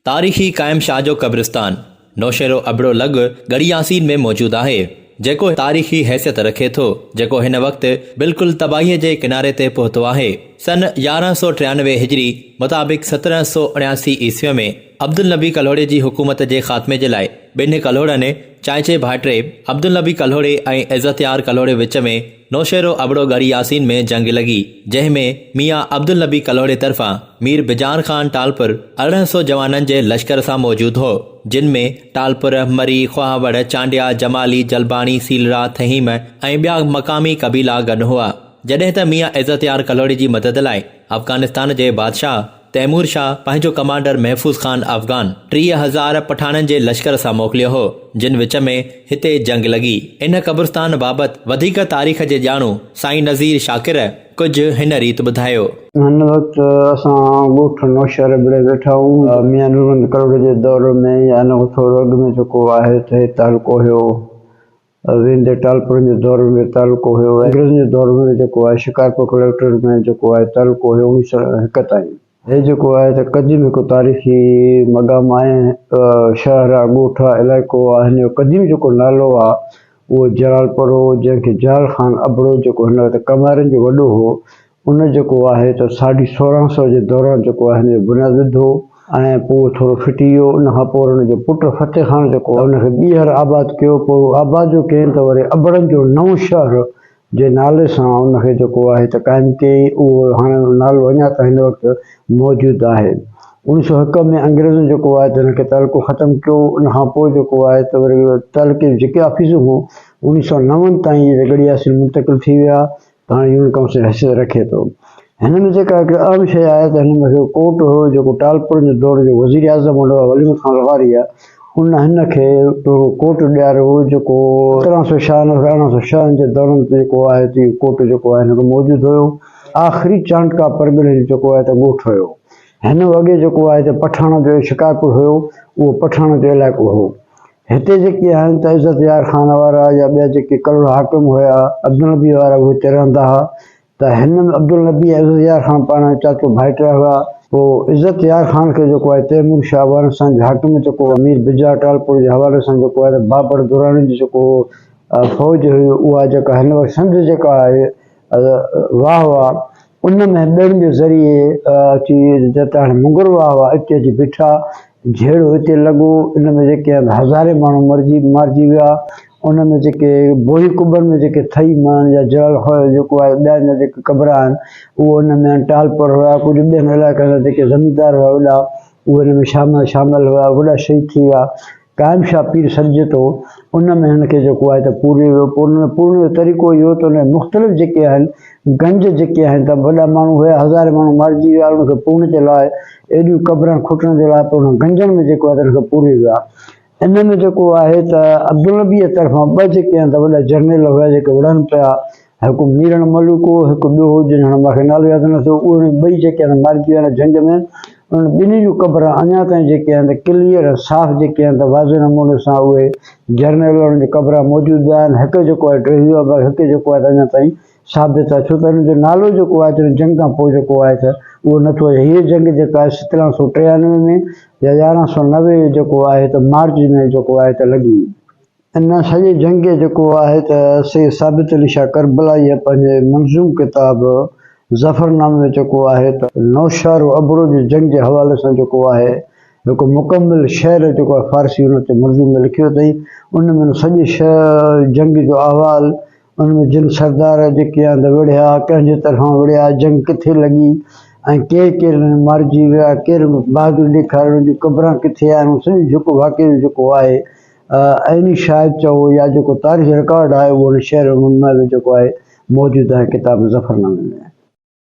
तारीख़ी कायम शाह जो कब्रिस्तान नौशेरो अबड़ो लॻ गढ़ी यासीन में मौजूद है, जेको तारीख़ी हैसियत रखे थो, जेको हिन वक़्त बिल्कुल तबाहीअ जे किनारे ते पहुतो आहे। सन 1193 हिजरी मुताबिक़ 1779 ईस्वी में अब्दुल नबी कल्होड़े जी हुकूमत जे ख़ात्मे जे लाइ ॿिनि कल्होड़नि चांचे भाइटे अब्दुल नबी कल्होड़े ऐं इज़्ज़तयार कल्होड़े विच में नौशेरो अबड़ो गढ़ी यासीन में जंग लगी, जंहिंमें मियाँ अब्दुल नबी कल्होड़े तरफ़ां मीर बिजार ख़ान टालपुर 1800 जवाननि जे लश्कर सां मौजूदु हो, जिन में टालपुर, मरी, ख्वाहवड़, चांडिया, जमाली, जलबानी, सीलरा, थहीम ऐं ॿिया मक़ामी क़बीला गॾु हुआ। जॾहिं त मियाँ इज़्ज़तयार कल्होड़े जी मदद लाइ अफ़गानिस्तान जे बादशाह तैमूर शाह पंहिंजो कमांडर महफूज़ ख़ान अफ़गान 30,000 पठाननि जे लश्कर सां मोकिलियो हो, जिन विच में हिते जंग लगी। इन कब्रिस्तान बाबति वधीक तारीख़ जे ॼाणू साईं नज़ीर शाकिर कुझु हिन रीति ॿुधायो। हिन वक़्तु असां ॻोठ नौशहर ॿिड़े वेठा आहियूं। मियां नूरमंद कल्होड़े जे दौर में या न थोरो अॻु में जेको आहे त तालुको हुयो, वेंदे टालपुर जे दौर में तालुको हुयो, अंग्रेज़नि जे दौर में जेको आहे शिकारपुर कलेक्टर में जेको आहे तालुको हुयो 1901 ताईं। हे जेको आहे त क़दीम हिकु तारीख़ी मक़ाम आहे, शहर आहे, ॻोठ आहे, इलाइक़ो आहे। हिन जो क़दीम जेको नालो आहे उहो जलालपुर हो, जंहिंखे जलाल ख़ान अबड़ो जेको हिन वक़्तु कमारनि जो वॾो हो, उन जेको आहे त 1650 जे दौरान जेको आहे हिन जो बुनियादु विधो ऐं पोइ थोरो फिटी वियो। उनखां पोइ हुन जो पुटु फ़तेह ख़ान जेको आहे उनखे ॿीहर आबाद कयो। पोइ आबाद जो कयईं त वरी अबड़नि जो नओं शहर जे नाले सां उनखे जेको आहे त क़ाइमु कयईं। उहो हाणे नालो अञा त हिन वक़्तु मौजूदु आहे। 1901 में अंग्रेज़नि जेको आहे त हिनखे तालुको ख़तमु कयो। उनखां पोइ जेको आहे त वरी तालुके जेके ऑफिसूं हुयूं 1909 ताईं गढ़ी यासीन मुंतक़िल थी विया, त हाणे यूनियन काउंसिल हैसियत रखे थो। हिन में जेका हिकिड़ी अहम शइ आहे त हिन में कोर्ट हो जेको टालपुर जे दौर जो वज़ीर आज़म हुओ वलीउल्लाह ख़ान लवारी आहे, उन हिनखे कोर्ट ॾियारियो हो जेको 1796 जे दौरान जेको आहे त कोर्ट जेको आहे हिनखे मौजूदु हुयो। आख़िरी चांटका परगिणे जेको आहे त ॻोठ हुयो। हिन वॻे जेको आहे त पठाण जो शिकारपुर हुयो, उहो पठाण जो इलाइक़ो हो। हिते जेके आहिनि त इज़्ज़तयार ख़ान वारा या ॿिया जेके कल्होड़ हाकिम हुया, अब्दुल नबी वारा, उहे हिते रहंदा हुआ। त हिन में अब्दुल नबी ऐं इज़्ज़तयार ख़ान पाण चाचो भाइट हुआ। पोइ इज़्ज़तयार ख़ान खे जेको आहे तैमूर शाह अफ़गानिस्तान जे हाकिम जेको अमीर बिजार टालपुर जे हवाले सां जेको आहे त बाबर दुरानी जी जेको फ़ौज हुई, उहा जेका हिन वक़्तु सिंध जेका आहे वाह हुआ, उन में ॿियनि जे ज़रिए अची जिते हाणे मुंगर वाह हुआ हिते अची बीठा, झेड़ो हिते लॻो। इन में जेके हज़ारे माण्हू मारिजी विया। उन में जेके बोही कुबनि में जेके थई मान या जल जेको आहे ॿिया जेके क़बर आहिनि, उहो उन में टालपुर हुआ। कुझु ॿियनि इलाइक़नि जा जेके ज़मींदार हुआ वॾा, उहे हिन में शामिल हुआ, वॾा शहीद थी विया। कायम शाह पीर सॾिजे थो, उन में हिनखे जेको आहे त पूरे जो तरीक़ो इहो त उन मुख़्तलिफ़ जेके आहिनि गंज जेके आहिनि त वॾा माण्हू हुया, हज़ारे माण्हू मारिजी विया। उनखे पूर्ण जे लाइ एॾियूं क़बरूं खुटण जे लाइ पोइ उन गंजनि में जेको आहे त हिनखे पूरे विया। इन में जेको आहे त अब्दुल नबी जे तरफ़ां ॿ जेके आहिनि त वॾा जनरल हुआ जेके विढ़नि पिया, हिकु मीरण मलूक हो, हिकु ॿियो हो जिन हाणे मूंखे नालो यादि नथो। उहे ॿई जेके आहिनि मारिजी विया जंग में। उन ॿिन्ही जूं क़बर अञा ताईं जेके आहिनि त क्लियर साफ़ जेके आहिनि त वाज़े नमूने सां उहे जनरल जी क़बर मौजूदु आहिनि। हिकु जेको आहे टेहियो आहे, हिकु जेको आहे त अञा ताईं साबित आहे, छो त हिन जो नालो जेको आहे त जंग खां पोइ जेको आहे त उहो नथो अचे। हीअ जंग जेका आहे 1793 में या 1190 जेको आहे त मार्च में जेको आहे त लॻी। इन सॼे जंग जेको आहे त सैयद साबित अली शाह करबलाई पंहिंजे मंज़ूम किताब ज़फ़रनामे में जेको आहे त नौशहर अबड़ो जी जंग जे हवाले सां जेको आहे हिकु मुकमिल शेर जेको आहे फ़ारसी हुन ते मंज़ूम में लिखियो अथई। उन में सॼे जंग जो अहवाल, उन में जिन सरदार जेके आहिनि विढ़िया, कंहिंजे तरफ़ां विढ़िया, जंग किथे लॻी ऐं केरु मारिजी विया, केरु बहादुरी ॾेखारे, उन जूं क़बरां किथे आहिनि, सॼो जेको वाक़ियो जेको आहे ऐनी शायदि चओ या जेको तारीख़ रिकॉर्ड आहे उहो शेर में जेको आहे मौजूदु आहे किताब ज़फ़रनामे में।